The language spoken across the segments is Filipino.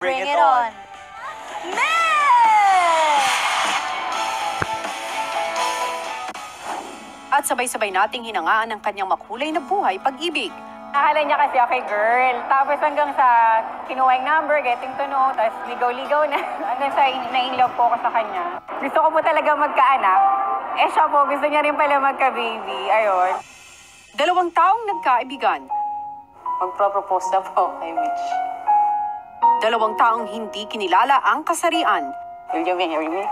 Bring it on! Mitch! At sabay-sabay nating hinangaan ang kanyang makulay na buhay pag-ibig. Akala niya kasi ako girl. Tapos hanggang sa kinuha yung number, getting to know, tapos ligaw-ligaw na. Hanggang sa na-inlove po ako sa kanya. Gusto ko po talaga magkaanak. Eh siya po, gusto niya rin pala magka-baby. Ayun. 2 taong nagkaibigan. Magpro-propose na po kay Mitch. 2 taong hindi kinilala ang kasarian. Will you marry me?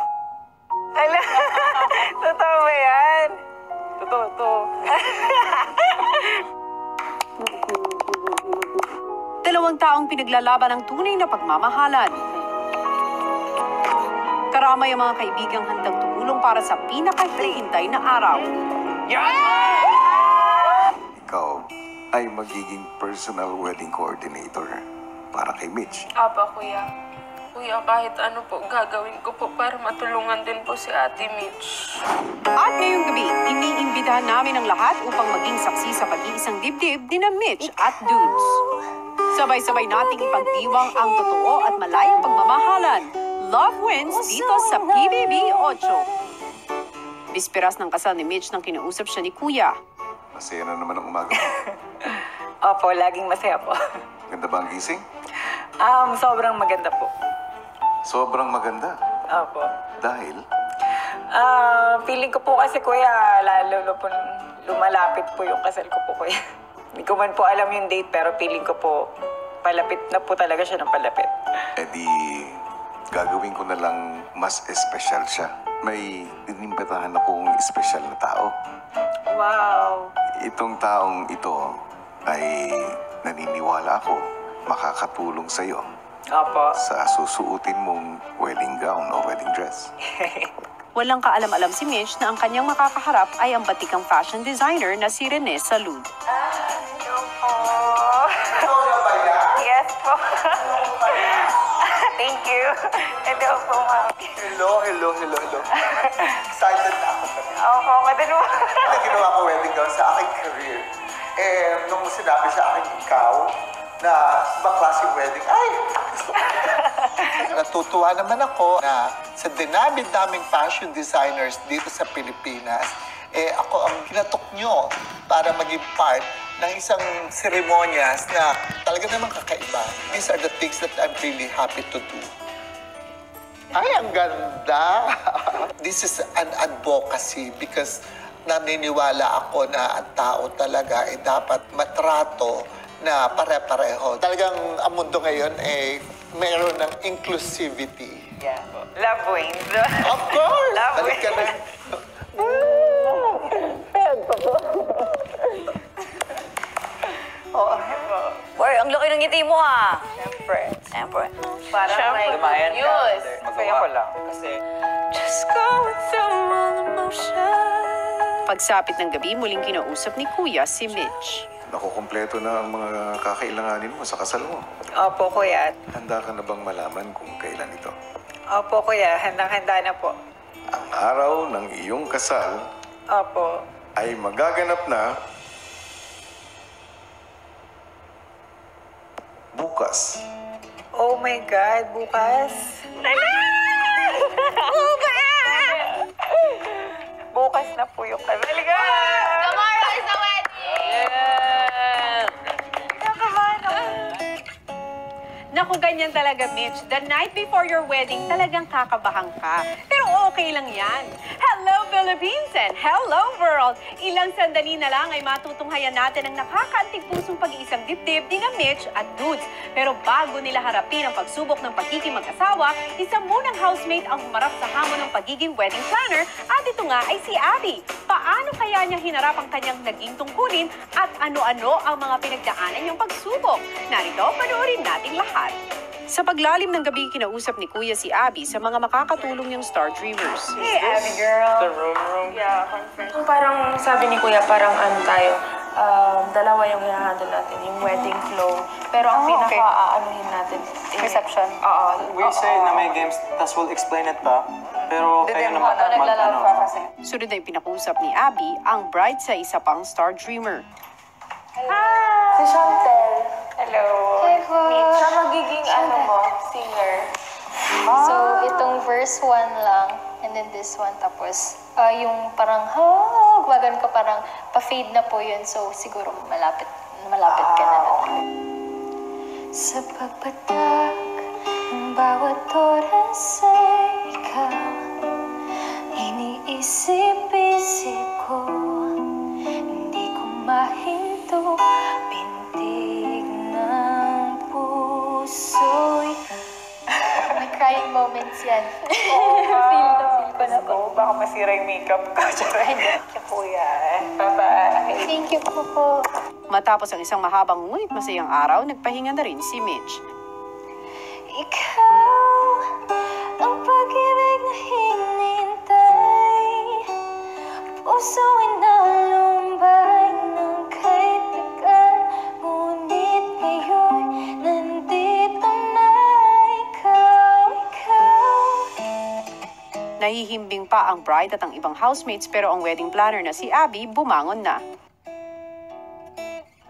Ala, totoo ba yan? Totoo, to. 2 taong pinaglalaban ng tunay na pagmamahalan. Karamay ang mga kaibigang handang tumulong para sa pinakahihintay na araw. Ikaw ay magiging personal wedding coordinator para kay Mitch. Apa, kuya. Kuya, kahit ano po, gagawin ko po para matulungan din po si Ate Mitch. At ngayong gabi, iniimbitahan namin ang lahat upang maging saksi sa pag-iisang dibdib ni na Mitch at Dudes. Sabay-sabay nating ipagdiwang ang totoo at malayang pagmamahalan. Love wins dito sa PBB 8. Bisperas ng kasal ni Mitch nang kinausap siya ni Kuya. Masaya na naman ang umaga. Opo, laging masaya po. Ganda ba ang gising? Sobrang maganda po. Sobrang maganda. Opo. Dahil, Feeling ko po kasi kuya, lalo na po lumalapit po yung kasal ko po kuya. Hindi ko man po alam yung date pero feeling ko po palapit na po talaga siya ng palapit. edi gagawin ko na lang mas espesyal siya. May inimbitahan akong espesyal na tao. Wow! Itong taong ito ay naniniwala ako makakatulong sa iyo Opo. sa susuotin mong wedding gown o wedding dress. Walang kaalam-alam si Mitch na ang kanyang makakaharap ay ang batikang fashion designer na si Rene Salud. Hello po. Yes po. Thank you. Hello po, ma'am. Hello. Excited na ako. Opo, madalo. Ano ginawa ko wedding gown sa aking career? Nung sinabi sa akin ikaw na ibang klaseng wedding, ay, gusto ko. Natutuwa naman ako na sa dinaming fashion designers dito sa Pilipinas, ako ang kinatok nyo para maging part ng isang seremonyas na talaga namang kakaiba. These are the things that I'm really happy to do. Ay, ang ganda! This is an advocacy because naniniwala ako na ang tao talaga ay dapat matrato na pare-pareho. Talagang ang mundo ngayon ay mayroon ng inclusivity. Yeah. Love wins. Of course! Love Balik ka na. Oo. Boy, ang laki ng ngiti mo ah. Siyempre. Parang Siyempre. Lumayan ka. Yes. Masaya ko lang. Kasi Just going through all emotions. Pagsapit ng gabi, muling kinausap ni Kuya si Mitch. Nakukumpleto na ang mga kakailanganin mo sa kasal mo. Opo, kuya. Handa ka na bang malaman kung kailan ito? Opo, kuya. Handang-handa na po. Ang araw ng iyong kasal Opo. ay magaganap na bukas. Oh my God, bukas? Bukas na po yung kami. Tomorrow is the wedding! Naku, ganyan talaga, Mitch. The night before your wedding, talagang kakabahan ka. Pero okay lang yan. Hello, Philippines, and hello, world! Ilang sandali na lang ay matutunghayan natin ang nakakaantig pusong pag-iisang dibdib ni na Mitch at Dudes. Pero bago nila harapin ang pagsubok ng pagiging mag-asawa, isa munang housemate ang humarap sa hamon ng pagiging wedding planner at ito nga ay si Abby. Paano kaya niya hinarap ang kanyang naging tungkulin at ano-ano ang mga pinagdaanan niyang pagsubok? Narito, panoorin nating lahat. Sa paglalim ng gabi, kinausap ni Kuya si Abby sa mga makakatulong niyang Star Dreamers. Hey, Abby girl. the room. Yeah, conference. Parang sabi ni Kuya, parang ano tayo, dalawa yung i-handle natin, yung wedding flow. Pero ang pinaka-aanuhin natin, Reception. Oo. We say na may games, tas we'll explain it pa. Pero kayo naman Sunod na ipinakusap ni Abby ang bride sa isa pang Star Dreamer. Si Chantel. Hello. Siya magiging ano mo, singer. first one lang, and then this one, tapos yung parang, wagan ka parang pa-fade na po yun, so siguro malapit ka na naman. Sa pagpatak ng bawat oras ay ikaw, iniisip-isip ko, hindi ko mahinto, pintig ng puso'y may crying moments yan. Feel ko na po. Baka masira yung makeup ko. Thank you, kuya. Bye-bye. Thank you po. Matapos ang isang mahabang ngunit masayang araw, nagpahinga na rin si Mitch. Ikaw, ang pag-ibig na hinintay, puso ay nalumbay ng kahit tagal, ngunit ngayon, nandito na ikaw. Nahihimbing pa ang bride at ang ibang housemates pero ang wedding planner na si Abby bumangon na.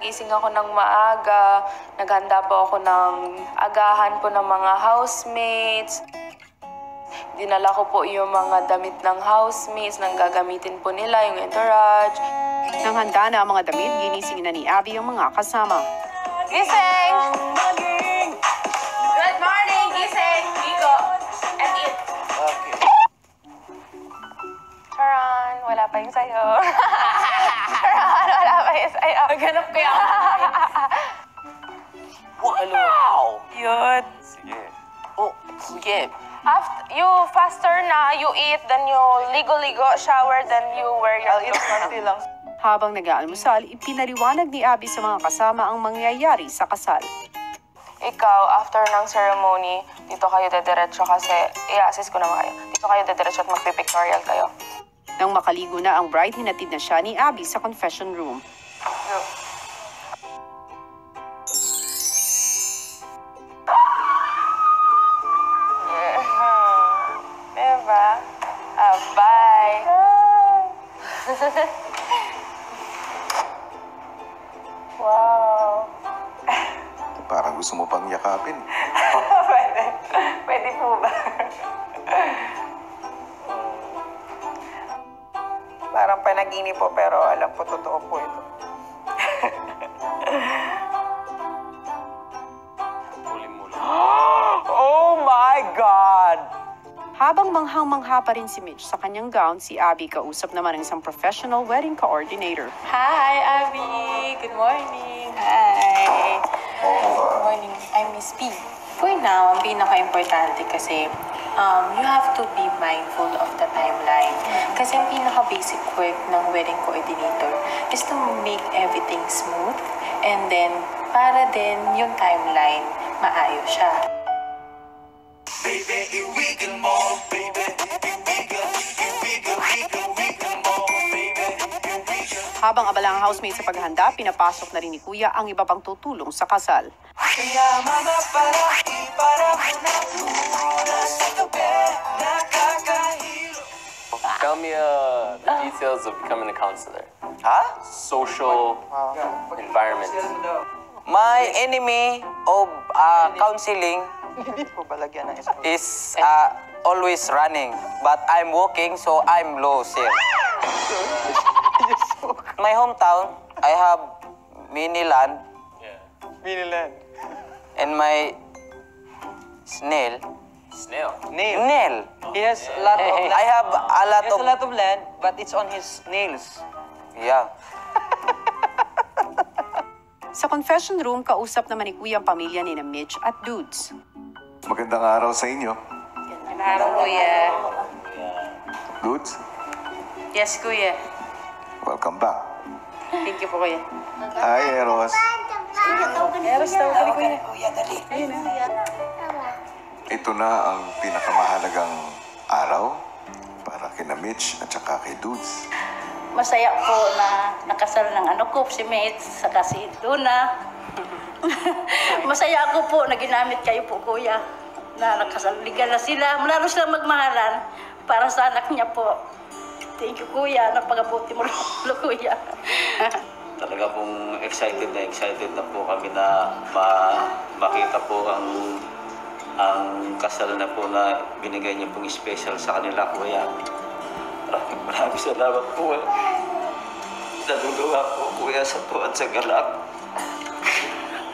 Gising ako ng maaga, naghanda po ako ng agahan po ng mga housemates. Dinala ko po yung mga damit ng housemates nang gagamitin po nila, yung entourage. Nang handa na ang mga damit, ginising na ni Abby ang mga kasama. Gising! Good morning, gising! Nico, and eat. Okay. Charon, wala pa yung sayo. Charon, wala pa yung sayo. Ganap ko yung Wow! Yun. Sige. Oh, sige. After you faster na, you eat, then you ligo-ligo, shower, then you wear your clothes. lang. Habang nag-aalmusal, ipinaliwanag ni Abby sa mga kasama ang mangyayari sa kasal. Ikaw, after ng ceremony, dito kayo dediretso kasi i-assist ko naman kayo. Dito kayo dediretso at magpipictorial kayo. Nang makaligo na ang bride, hinatid na siya ni Abby sa confession room. Diba? Bye! Wow. Parang gusto mo pang yakapin. Pwede po ba? Parang panaginip po, pero alam po, totoo po ito. Oh my God! Habang manghang-mangha pa rin si Mitch sa kanyang gown, si Abby kausap naman ang isang professional wedding coordinator. Hi, Abby. Good morning. Hi. Good morning. I'm Miss P. For now, ang pinaka-importante kasi you have to be mindful of the timeline. Kasi ang pinaka-basic work ng wedding coordinator is to make everything smooth and then para din yung timeline maayos siya. Habang abala ang housemate sa paghahanda, pinapasok na rin ni Kuya ang iba pang tutulong sa kasal. Tell me the details of becoming a counselor. Huh? Social environment. My enemy of counseling is always running, but I'm walking, so I'm low still. My hometown, I have mini land. Mini land. And my snail. Snail. Nail. He has a lot of land. I have a lot He has of... a lot of land, but it's on his nails. Yeah. Sa confession room, kausap naman ni Kuya ang pamilya ni na Mitch at Dudes. Magandang araw sa inyo. Araw, Kuya. Dudes, Yes, Kuya. welcome back. Thank you po, Kuya. Hi, Eros. Ito na ang pinakamahalagang araw para kina Mitch at saka kay Dudes. Masaya po na nakasal ng ano ko, si Mitch, saka si Luna. Masaya ako po na ginamit kayo po, Kuya, na nakasaligan na sila. Lalo silang magmahalan para sa anak niya po. Thank you, Kuya. Napagabuti mo, Kuya. Talaga pong excited na po kami na makita po ang ang kasal na po na binigay niyo pong special sa kanila, Kuya. Maraming salamat po. Naluluwa po, Kuya, sa tuwa at sa galak.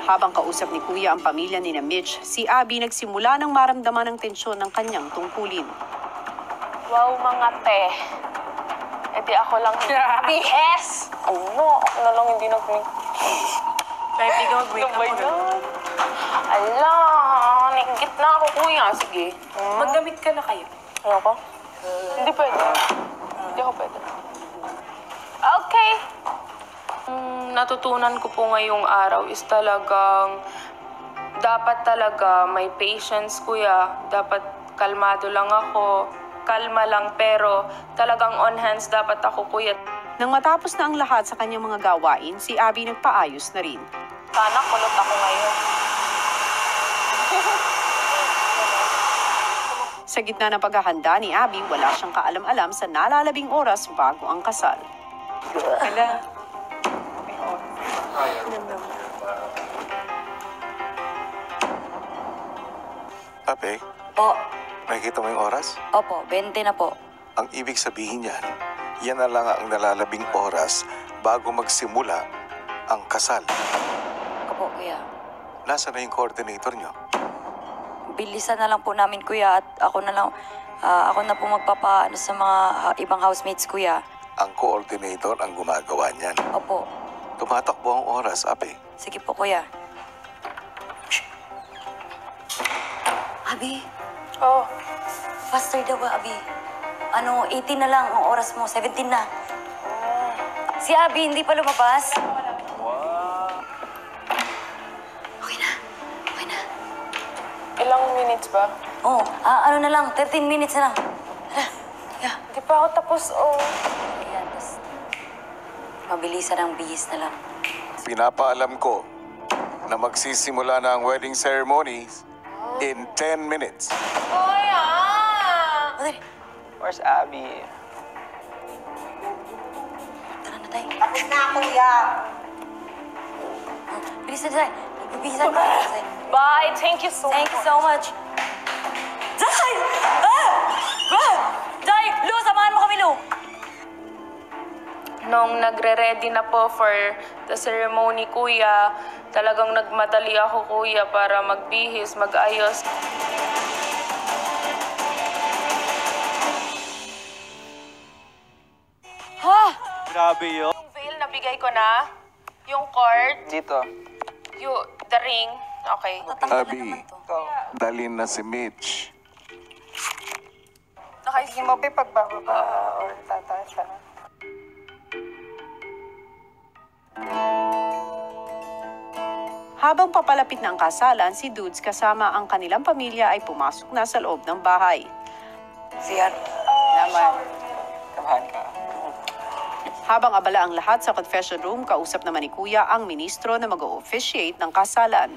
Habang kausap ni Kuya ang pamilya ni na Mitch, si Abby nagsimula ng maramdaman ng tensyon ng kanyang tungkulin. Wow, mga te. E di ako lang hindi. BS! No, ako na lang hindi nag-make. Kahit di ka mag-wake up mo. Ala, nainggit na ako, Kuya. Sige. Magdamit ka na kayo. Ayoko? Hindi pwede. Hindi ako pwede. Okay. Natutunan ko po ngayong araw is talagang dapat talaga may patience, Kuya. Dapat kalmado lang ako. Kalma lang, pero talagang on hands dapat ako, Kuya. Nang matapos na ang lahat sa kanyang mga gawain, si Abby nagpaayos na rin. Sana kulot ako ngayon. Sa gitna ng paghahanda ni Abby, wala siyang kaalam-alam sa nalalabing oras bago ang kasal. Hala. Pape, Po. nakikita mo yung oras? Opo, 20 na po. Ang ibig sabihin yan, yan na lang ang nalalabing oras bago magsimula ang kasal. Opo, kuya. Nasaan na yung coordinator nyo? Bilisan na lang po namin, kuya, at ako na po magpapaano sa mga ibang housemates, kuya. Ang coordinator ang gumagawa niyan. Opo. Tumatakbo ang oras, Ape. Sige po, kuya. Abi, Oh, faster daw ba, Abi? 18 na lang ang oras mo, 17 na. Si Abi, hindi pa lumabas. Okay na, okay na. ilang minutes ba? Oh, ano na lang, 13 minutes na lang. Hala, yeah. Hindi pa ako tapos, oh. Ayan, tas mabilisan ang bihis na lang. Pinapaalam ko na magsisimula na ang wedding ceremony in 10 minutes. Kuya! Madali, Where's Abby? tara na tayo. Tapos na, Kuya. Bilisan tayo. Bilisan tayo. Bye! Thank you so Thank you so much. Day! Day! Lu, samahan mo kami, Lu. Nung nagre-ready na po for the ceremony, Kuya, talagang nagmadali ako, Kuya, para magbihis, mag-ayos. Ha? Grabe yun. Yung veil, nabigay ko na. Yung cord, Dito. the ring. Okay. Abby, dalhin na si Mitch. Sige mo, Be, pagbababa or tataas siya. Habang papalapit na ang kasalan, si Dudes kasama ang kanilang pamilya ay pumasok na sa loob ng bahay. Siyan. Naman. Kabahan ka. Habang abala ang lahat sa confession room, kausap naman ni Kuya ang ministro na mag-o-officiate ng kasalan.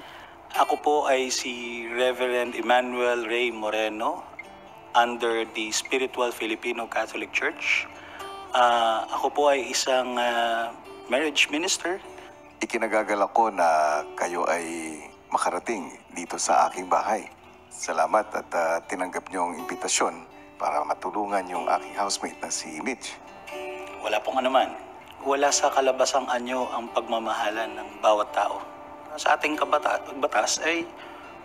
Ako po ay si Reverend Emmanuel Ray Moreno under the Spiritual Filipino Catholic Church. Ako po ay isang marriage minister. Ikinagagalak ko na kayo ay makarating dito sa aking bahay. Salamat at tinanggap niyo ang imbitasyon para matulungan yung aking housemate na si Mitch. Wala pong anuman. Wala sa kalabasang anyo ang pagmamahalan ng bawat tao. Sa ating batas ay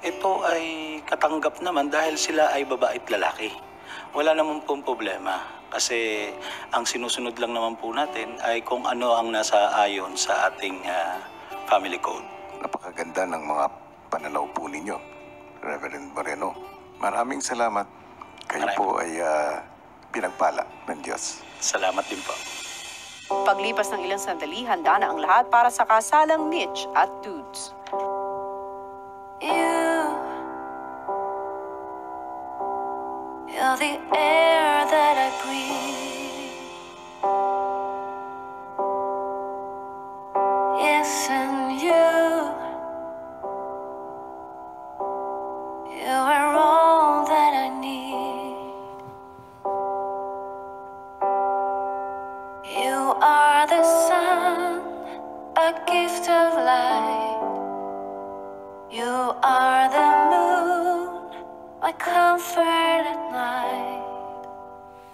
ito ay katanggap naman dahil sila ay babae at lalaki. Wala naman pong problema kasi ang sinusunod lang naman po natin ay kung ano ang nasa ayon sa ating family code. Napakaganda ng mga pananaw po ninyo, Reverend Moreno. Maraming salamat. Kayo po ay pinagpala ng Diyos. Salamat din po. Paglipas ng ilang sandali, handa na ang lahat para sa kasalang Mitch at Dudes. You're the air that I breathe. Yes, and you are all that I need. You are the sun, a gift of light. You are the moon, my comfort at night.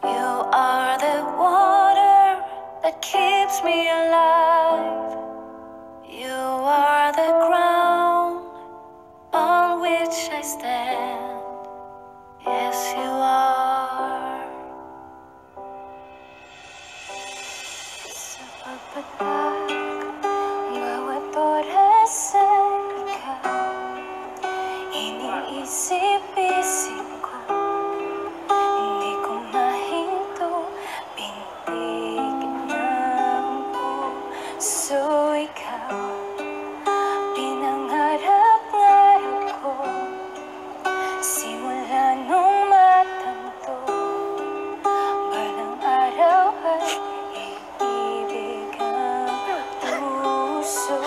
You are the water that keeps me alive. You are the ground on which I stand. Yes, you are. Sa pagpatak, bawat oras ay ikaw. Iniisip-isip ko, hindi ko mahinto, pintigil ng puso ikaw. Pinangarap-ngarap ko, simula nung matanto, balang araw ay iibig ang puso.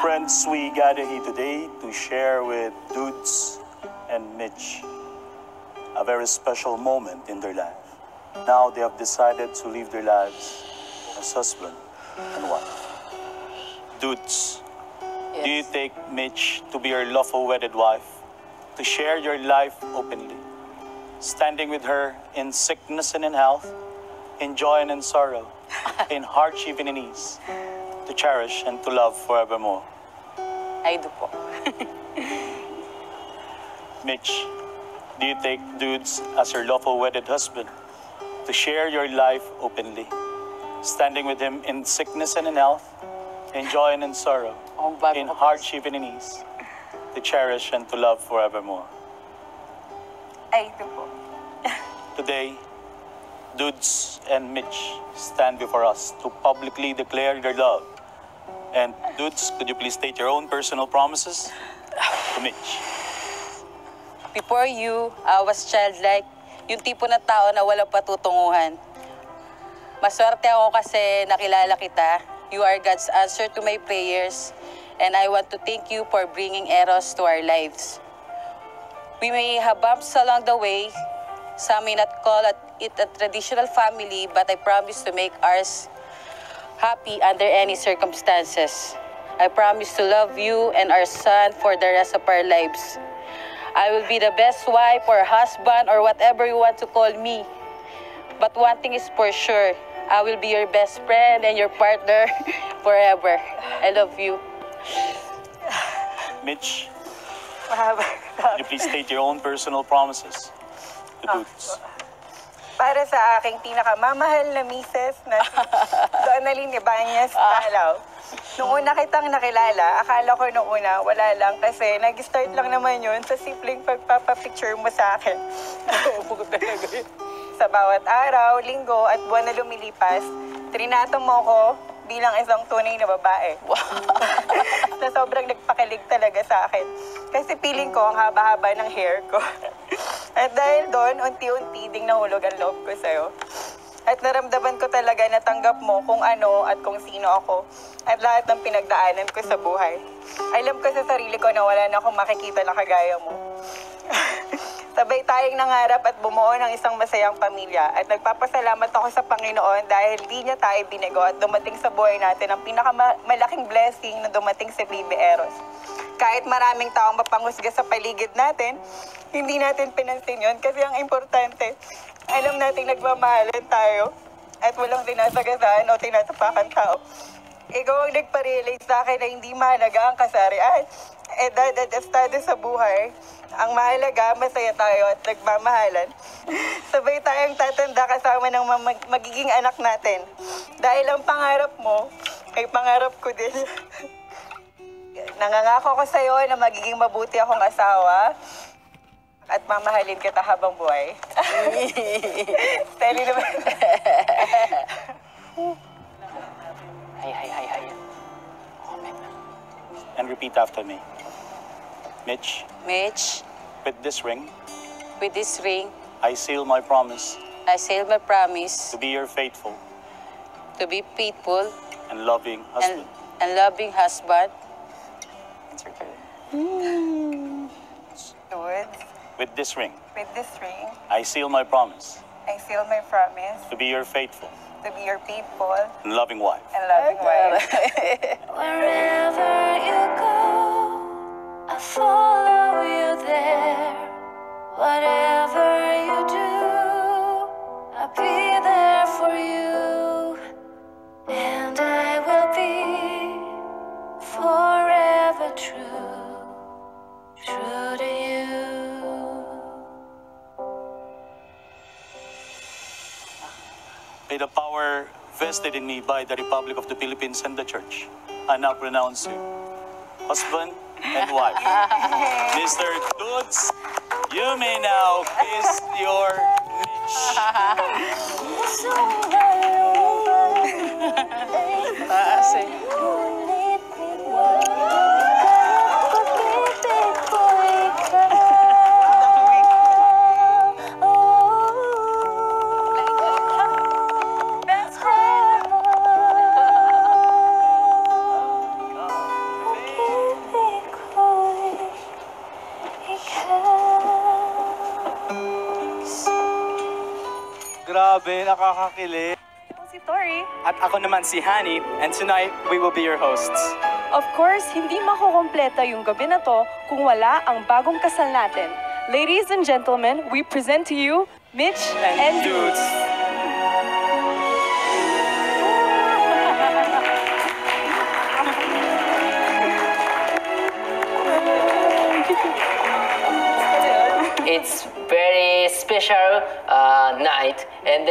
Friends, we gather here today to share with Dudes and Mitch a very special moment in their life. Now they have decided to live their lives as husband and wife. Dudes, do you take Mitch to be your lawful wedded wife, to share your life openly, standing with her in sickness and in health, in joy and in sorrow, in hardship and in ease, to cherish and to love forevermore? I do po. Mitch, do you take Dudes as your lawful wedded husband, to share your life openly, standing with him in sickness and in health, in joy and in sorrow, in hardship and in ease, to cherish and to love forevermore? I do po. Today, Dudes and Mitch stand before us to publicly declare their love. And Dudes, could you please state your own personal promises to Mitch? Before you, I was childlike, yung tipo na tao na walang patutunguhan. Maswerte ako kasi nakilala kita. You are God's answer to my prayers, and I want to thank you for bringing Eros to our lives. We may have bumps along the way. Some may not call it a traditional family, but I promise to make ours happy under any circumstances. I promise to love you and our son for the rest of our lives. I will be the best wife or husband or whatever you want to call me. But one thing is for sure, I will be your best friend and your partner forever. I love you. Mitch, could you please state your own personal promises to Dudes? Para sa aking pinakamamahal na misis na si Donalyn Ibanez Talaw. Noong una kitang nakilala, akala ko noong una wala lang kasi nag-start lang naman yun sa simpleng pagpapapicture mo sa akin. Sa bawat araw, linggo at buwan na lumilipas, trinato mo ko bilang isang tunay na babae. Na sobrang nagpakilig talaga sa akin. Kasi feeling ko ang haba-haba ng hair ko. At dahil doon, unti-unti ding nahulog ang loob ko sa'yo. At naramdaman ko talaga na tanggap mo kung ano at kung sino ako. At lahat ng pinagdaanan ko sa buhay. Alam ko sa sarili ko na wala na akong makikita na kagaya mo. Sabay tayong nangarap at bumuo ng isang masayang pamilya. At nagpapasalamat ako sa Panginoon dahil di niya tayo binigo at dumating sa buhay natin ang pinakamalaking blessing na dumating sa Baby Eros. Kahit maraming taong mapanghusga sa paligid natin, hindi natin pinansin yun kasi ang importante, alam natin nagmamahalan tayo at walang tinasagasaan o tinatapakan tao. Ikaw ang nagpa-realize sa akin na hindi mahalaga ang kasarian, edad at estado sa buhay. Ang mahalaga, masaya tayo at nagmamahalan. Sabay tayong tatanda kasama ng magiging anak natin. Dahil ang pangarap mo, ay pangarap ko din. Nangangako ko sa'yo na magiging mabuti akong asawa. At mamahalin kita habang buhay. Teli naman. Hi. And repeat after me. Mitch, Mitch, with this ring, with this ring, I seal my promise I seal my promise to be your faithful to be faithful and loving husband. and loving husband. With this ring, With this ring, I seal my promise I seal my promise to be your faithful to be your faithful and loving wife. and loving wife. Wherever you go, I'll follow you there. Whatever you do, I'll be there for you. And I will be forever true, true to you. By the power vested in me by the Republic of the Philippines and the Church, I now pronounce you husband and wife. Mr. Toots, you may now kiss your Mitch. Grabe, nakakakilig. Si Tori. At ako naman si Hani, and tonight we will be your hosts. Of course, hindi makukompleta yung gabi na to kung wala ang bagong kasal natin. Ladies and gentlemen, we present to you Mitch and Dudes. It's very special night and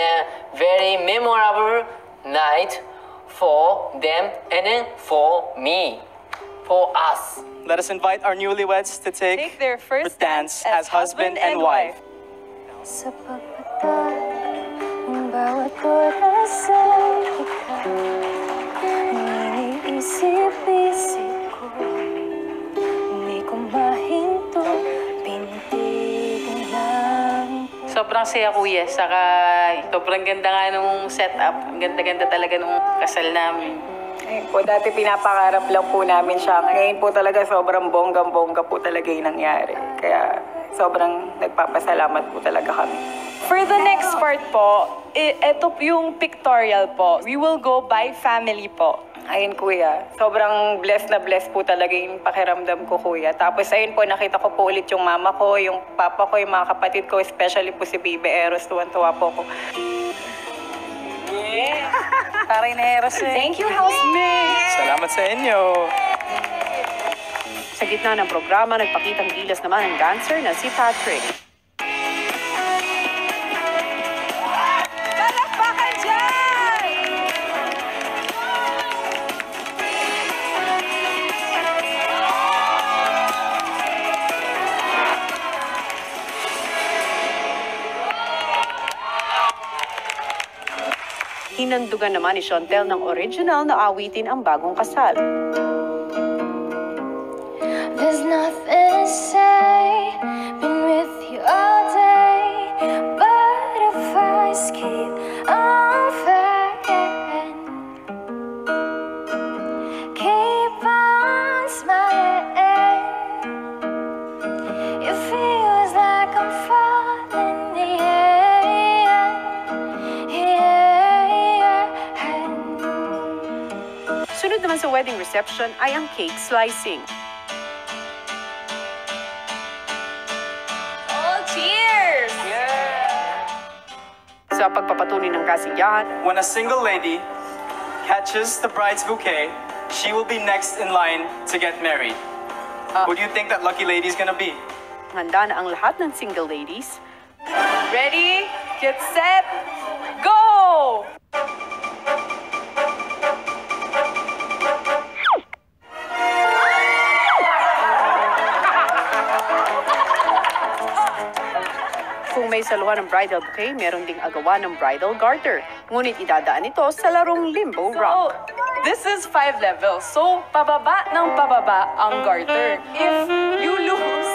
very memorable night for them and then for me, for us. Let us invite our newlyweds to take their first dance as husband and wife. Sa pagpatak ng bawat oras ay ikaw ang iniisip-isip ko. Hindi ko mahinto, pintig lang. Sobrang saya kuya, saka sobrang ganda nga nung setup. Ang ganda-ganda talaga nung kasal namin. Ayun po, dati pinapangarap lang po namin siya. Ngayon po talaga sobrang bonggang-bongga po talaga yung nangyari. Kaya sobrang nagpapasalamat po talaga kami. For the next part po, ito yung pictorial po. We will go by family po. Ayun kuya, sobrang blessed na blessed po talaga yung pakiramdam ko kuya. Tapos ayun po, nakita ko po ulit yung mama ko, yung papa ko, yung mga kapatid ko, especially po si Baby Eros, tuwan-tuwa po ko. Yeah! Taray na Eros eh. Thank you, housemates! Salamat sa inyo. Sa gitna ng programa, nagpakitang gilas naman ang dancer na si Patrick. Palakpakan dyan! Hinandugan naman ni Chantel ng original na awitin ang bagong kasal. There's nothing to say, been with you all day, butterflies keep on flying. Keep on smiling. It feels like I'm falling, Sunod naman sa wedding reception ay ang cake slicing. Oh, cheers! Sa pagpapatuloy ng kasiyahan, When a single lady catches the bride's bouquet, she will be next in line to get married. Who do you think that lucky lady is gonna be? handa na ang lahat ng single ladies. Ready, get set, go! sa luha ng bridal bouquet, meron ding agawan ng bridal garter. Ngunit idadaan ito sa larong limbo rock. This is 5 levels. So, pababa ng pababa ang garter. If you lose,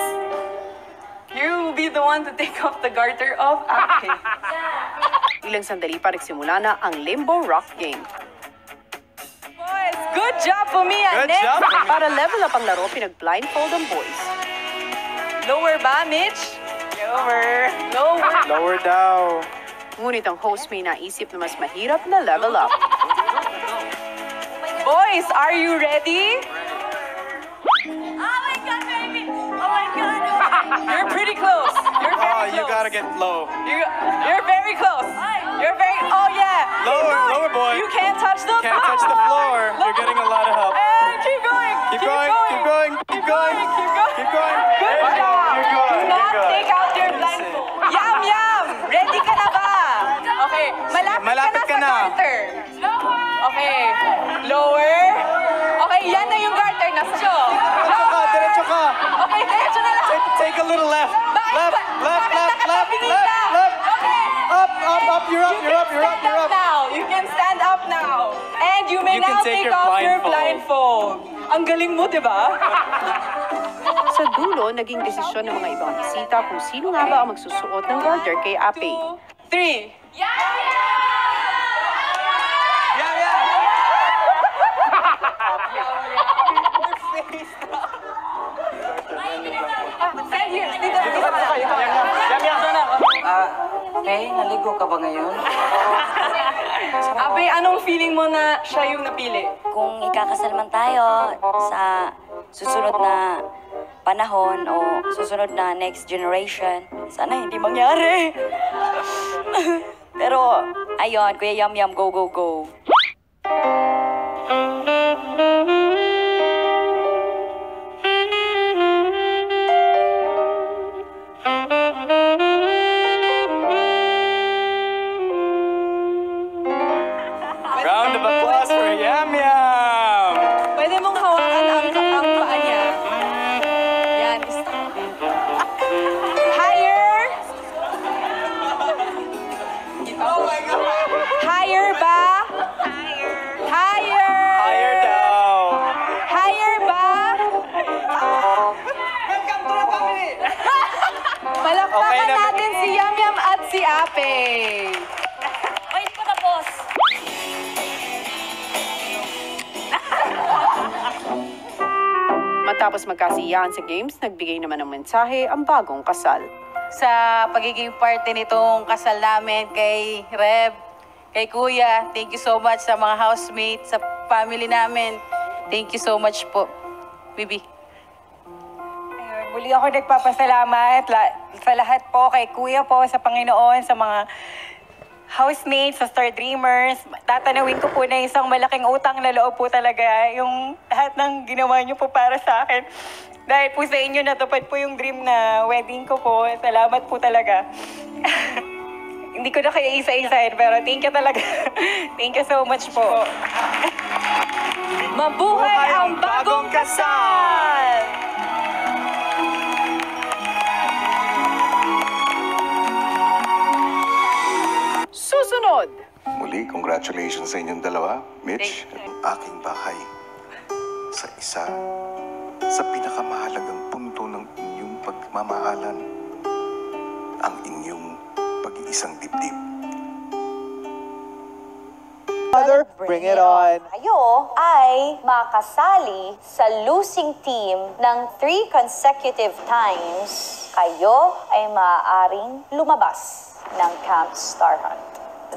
you will be the one to take off the garter of Ate. Ilang sandali pa nagsimula na ang limbo rock game. Boys, good job for me, Good Annette. job. Para level up ang laro, pinag-blindfold ang boys. Lower ba, Mitch? Lower. Lower. Lower daw. Ngunit ang host may naisip na mas mahirap na level up. Boys, are you ready? Oh my God, baby! Oh my God! You're pretty close. You're very Oh, close. you gotta get low. You're very close. You're very. Oh yeah. Lower, Keep going. lower, boy. You can't touch the. Can't touch the floor. You're getting a lot of help. And keep going. Keep going, keep going, keep going. Keep going. Keep going. Good Hey, job. You're good. Do You're not good. take out your blindfold. Yum yum. Ready ka na ba? Okay. Malapit ka na sa garter. Okay. Lower. Okay, yan na yung garter. Nasa siyo. Diretso ka. Okay, diretso na lang. Take a little left. Left, left, left, left, Tabingin left, ka. left. Okay. Up, up, up. You're up, you're up, you're up, you're up. Now. You can stand up now. And you may You can now take take your off your blindfold. blindfold. Ang galing mo, di ba? Sa dulo, naging desisyon ng mga ibang bisita kung sino nga ba ang magsusuot ng garter kay Ape. 3. Okay, naligo ka ba ngayon? Abe, anong feeling mo na siya yung napili? Kung ikakasal man tayo sa susunod na panahon o susunod na next generation, sana hindi mangyari. Pero, ayun, Kuya Yum Yum, go, go, go. Round of applause for Yum Yum. Pwede mong hawakan ang paa niya. Yan. Higher. Oh my God. Higher ba? Higher. Higher daw. Higher ba? Welcome to the family. Palakpakan Okay na. natin si Yum Yum at si Ape. Ay, hindi pa tapos. Matapos magkasiyahan sa games, nagbigay naman ng mensahe ang bagong kasal. Sa pagiging parte nitong kasal namin kay Reb, kay Kuya, thank you so much sa mga housemates, sa family namin. Thank you so much po, Bibi. Ayun, muli ako nagpapasalamat sa lahat po, kay Kuya po, sa Panginoon, sa mga housemates, sa Star Dreamers. Tatanawin ko po na isang malaking utang na loob po talaga yung lahat ng ginawa niyo po para sa akin. Dahil po sa inyo natupad po yung dream na wedding ko po. Salamat po talaga. Hindi ko na kayo isa-isahin, pero thank you talaga. Thank you so much po. Mabuhay ang bagong kasal! Susunod! Muli, congratulations sa inyong dalawa, Mitch. Ang aking bahay sa isa sa pinakamahalagang punto ng inyong pagmamahalan, ang inyong pag-iisang dibdib. Mother, bring it on. Kayo ay makasali sa losing team ng 3 consecutive times. Kayo ay maaaring lumabas ng Camp Star Hunt.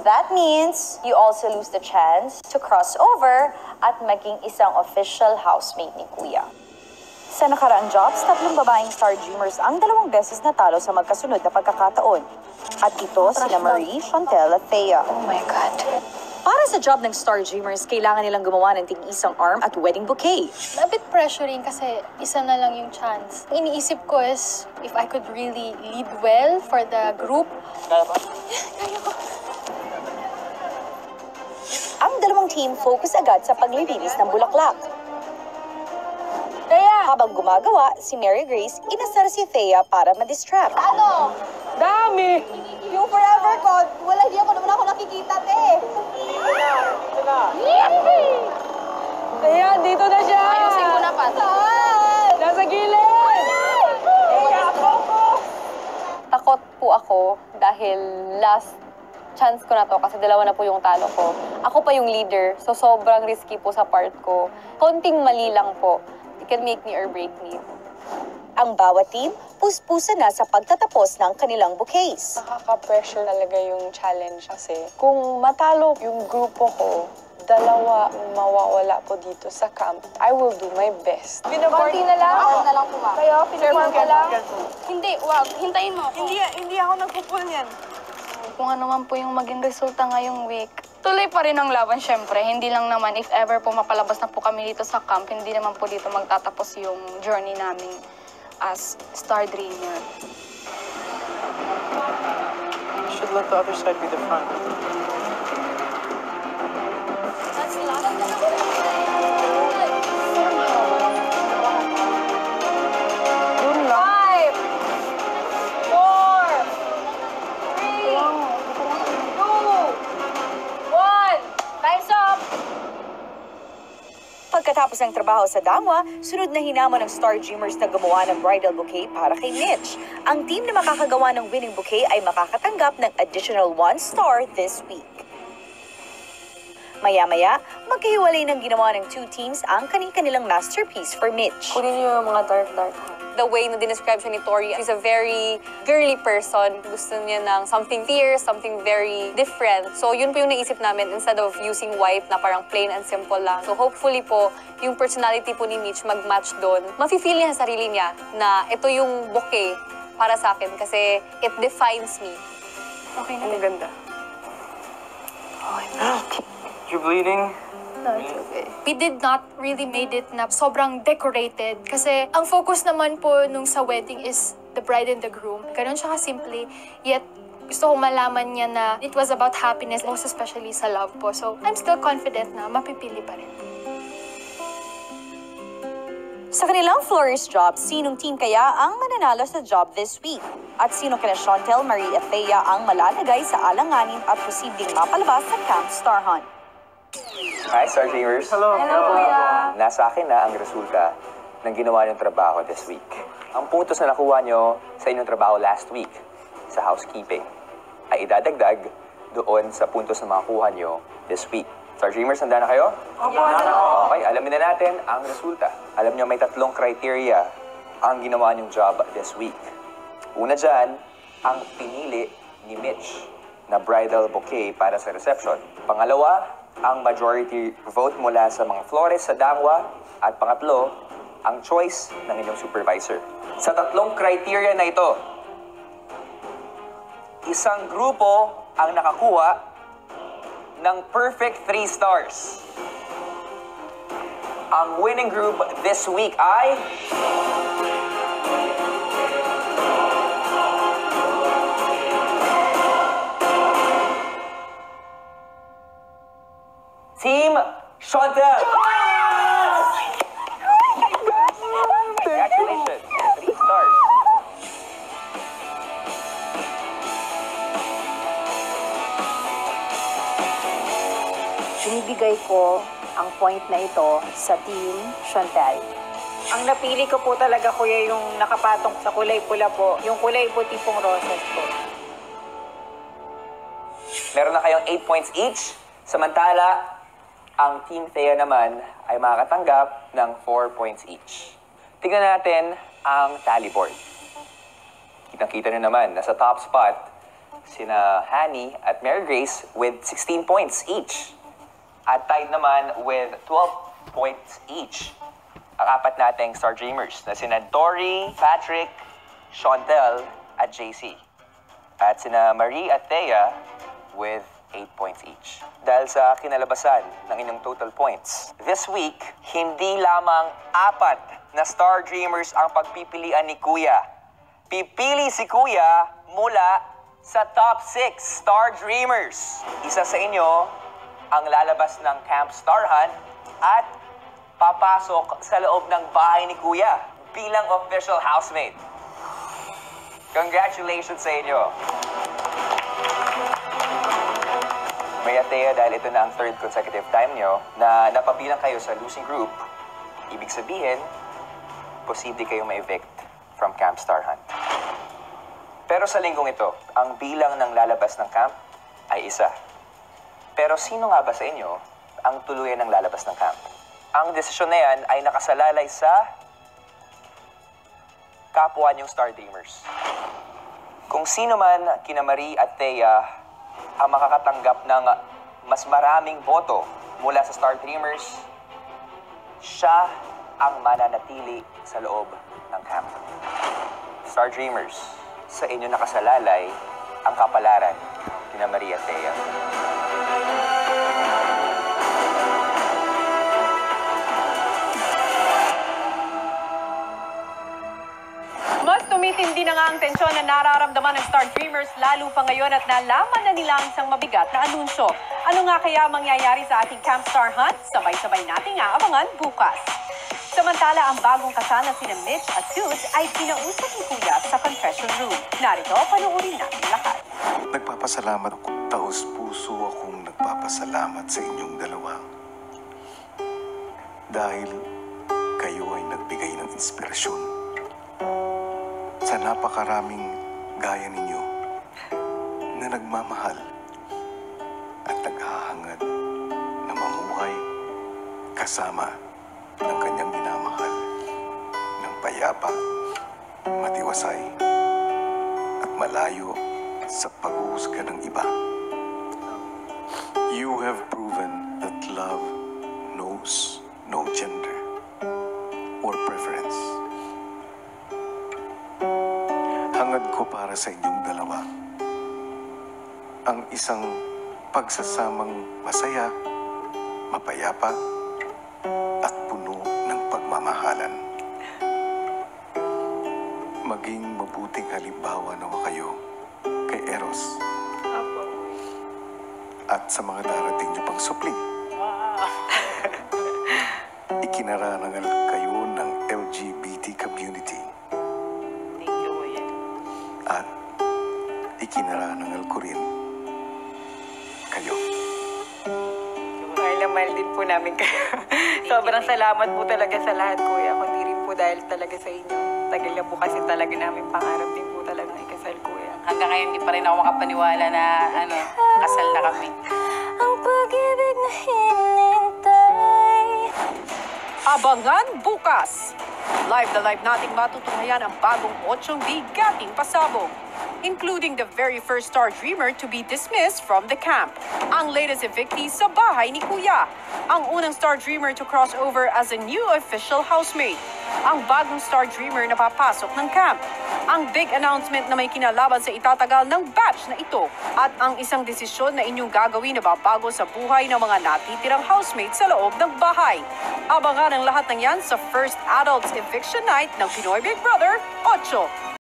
That means you also lose the chance to cross over at maging isang official housemate ni Kuya. Sa nakaraang jobs, 3 babaeng Star Dreamers ang 2 beses natalo sa magkasunod na pagkakataon. At ito sina Marie, Chantel at Thea. Oh my God. Para sa job ng Star Dreamers, kailangan nilang gumawa ng tig-isang arm at wedding bouquet. A bit pressuring kasi isa na lang yung chance. Iniisip ko is if I could really lead well for the group. Kaya ko. Ang 2 team focus agad sa paglilinis ng bulaklak. Kaya habang gumagawa, si Mary Grace inasar si Thea para ma-distract. Dami! Yung forever ko, hindi naman ako nakikita, te. Ito na. Ayan, dito na siya. Ayusin ko na pa. Saan? Nasa gilid. Takot po ako dahil last chance ko na to kasi dalawa na po yung talo ko. Ako pa yung leader, so sobrang risky po sa part ko. Konting mali lang po. It can make me or break me. Ang bawat team, puspusa na sa pagtatapos ng kanilang bouquets. Nakaka-pressure talaga yung challenge kasi kung matalo yung grupo ko, dalawa mawawala po dito sa camp. I will do my best. Konti na lang. Ako na lang po, ma'am. Kayo, pinipon ka lang. Hindi, wag. Hintayin mo ako. Hindi ako nagpupul niyan. Kung ano man po yung maging resulta ngayong week. Tuloy pa rin ang laban, syempre. Hindi lang naman, if ever po mapalabas na po kami dito sa camp, hindi naman po dito magtatapos yung journey namin as Star Dreamer. You should let the other side be the front. That's a lot of 5, 4, 3, 2, 1. Time's up! Pagkatapos ng trabaho sa Dangwa, sunod na hinamon ng Star Dreamers na gumawa ng bridal bouquet para kay Mitch. Ang team na makakagawa ng winning bouquet ay makakatanggap ng additional 1 star this week. Maya-maya, magkahiwalay ng ginawa ng 2 teams ang kanilang masterpiece for Mitch. Kunin niyo yung mga dark. The way na dinescribe siya ni Tori, she's a very girly person. Gusto niya ng something fierce, something very different. So yun po yung naisip namin instead of using white na parang plain and simple lang. So hopefully po, yung personality po ni Mitch mag-match doon. Mafe-feel niya sa sarili niya na ito yung bouquet para sa akin kasi it defines me. Okay na. Ang ganda. You're bleeding? No, it's okay. We did not really made it na sobrang decorated kasi ang focus naman po nung sa wedding is the bride and the groom. Ganun siya kasimple, yet gusto ko malaman niya na it was about happiness, most especially sa love po. So, I'm still confident na mapipili pa rin. Sa kanilang florist job, sinong team kaya ang mananalo sa job this week? At sino kina Chantel Marie at Thea ang malalagay sa alanganin at posibleng mapalabas sa Camp Star Hunt? Hi, Star Dreamers. Hello. Hello, Kuya. Nasa akin na ang resulta ng ginawa niyong trabaho this week. Ang puntos na nakuha niyo sa inyong trabaho last week sa housekeeping ay idadagdag doon sa puntos na makuha niyo this week. Star Dreamers, handa na kayo? Okay, alamin na natin ang resulta. Alam niyo may 3 criteria ang ginawa niyong job this week. Una dyan, ang pinili ni Mitch na bridal bouquet para sa reception. Pangalawa, ang majority vote mula sa mga florist sa Dangwa. At pangatlo, ang choice ng inyong supervisor. Sa 3 criteria na ito, isang grupo ang nakakuha ng perfect 3 stars. Ang winning group this week ay... Team Chantel! Congratulations! 3 stars. Binibigay ko ang point na ito sa Team Chantel. Ang napili ko po talaga, kuya, yung nakapatong sa kulay pula po. Yung kulay puti pong roses po. Meron na kayong 8 points each. Samantala, ang Team Thea naman ay makakatanggap ng 4 points each. Tingnan natin ang tally board. Kitang-kita nyo naman, nasa top spot sina Hanny at Mary Grace with 16 points each. At tied naman with 12 points each ang 4 nating Star Dreamers na sina Tori, Patrick, Chantel at JC. At sina Marie at Thea with 8 points each. Dahil sa kinalabasan ng inyong total points, this week, hindi lamang 4 na Star Dreamers ang pagpipilian ni Kuya. Pipili si Kuya mula sa top 6 Star Dreamers. Isa sa inyo ang lalabas ng Camp Star Hunt at papasok sa loob ng bahay ni Kuya bilang official housemate. Congratulations sa inyo! Maria Thea, dahil ito na ang third consecutive time nyo na napabilang kayo sa losing group, ibig sabihin, posible kayong ma-evict from Camp Star Hunt. Pero sa linggong ito, ang bilang ng lalabas ng camp ay isa. Pero sino nga ba sa inyo ang tuluyan ng lalabas ng camp? Ang desisyon na yan ay nakasalalay sa kapwa niyong Star Dreamers. Kung sino man kina Marie at Thea ang makakatanggap ng mas maraming boto mula sa Star Dreamers, siya ang mananatili sa loob ng camp. Star Dreamers, sa inyo nakasalalay ang kapalaran kina Marie at Thea. Mas tumitindi na nga ang tensyon na nararamdaman ng Star Dreamers lalo pa ngayon at nalaman na nila ang isang mabigat na anunsyo. Ano nga kaya mangyayari sa ating Camp Star Hunt? Sabay-sabay nating abangan bukas. Samantala, ang bagong kasal na sina Mitch at Toots ay kinausap ni Kuya sa confession room. Narito, panoorin natin lahat. Nagpapasalamat ako. Taos-puso akong nagpapasalamat sa inyong dalawa. Dahil kayo ay nagbigay ng inspirasyon sa napakaraming gaya ninyo na nagmamahal at naghahangad na mamuhay kasama ng kanyang minamahal ng payapa, matiwasay at malayo sa paghuhusga ng iba. You have proven that love knows no gender or preference. Hangad ko para sa inyong dalawa ang isang pagsasamang masaya, mapayapa, at puno ng pagmamahalan. Maging mabuting halimbawa nawa kayo kay Eros at sa mga darating niyo pang supling. Ikinarangal kayo ng LGBT community. At ikinarangal ko rin kayo. Mahal na mahal din po namin kayo. Sobrang salamat po talaga sa lahat, Kuya. Kundi rin po dahil talaga sa inyo. Tagal na po kasi talaga namin pangarap din po talaga ikasal, Kuya. Hanggang ngayon, hindi pa rin ako makapaniwala na kasal na kami. Ang pag-ibig na hinintay. Abangan bukas! Live na live nating matutunghayan ang bagong 8 bigating pasabog, including the very first Star Dreamer to be dismissed from the camp. Ang latest evictee sa bahay ni Kuya. Ang unang Star Dreamer to cross over as a new official housemate. Ang bagong Star Dreamer na papasok ng camp. Ang big announcement na may kinalaman sa itatagal ng batch na ito. At ang isang desisyon na inyong gagawin na babago sa buhay ng mga natitirang housemates sa loob ng bahay. Abangan ang lahat ng yan sa first Adults Eviction Night ng Pinoy Big Brother 8.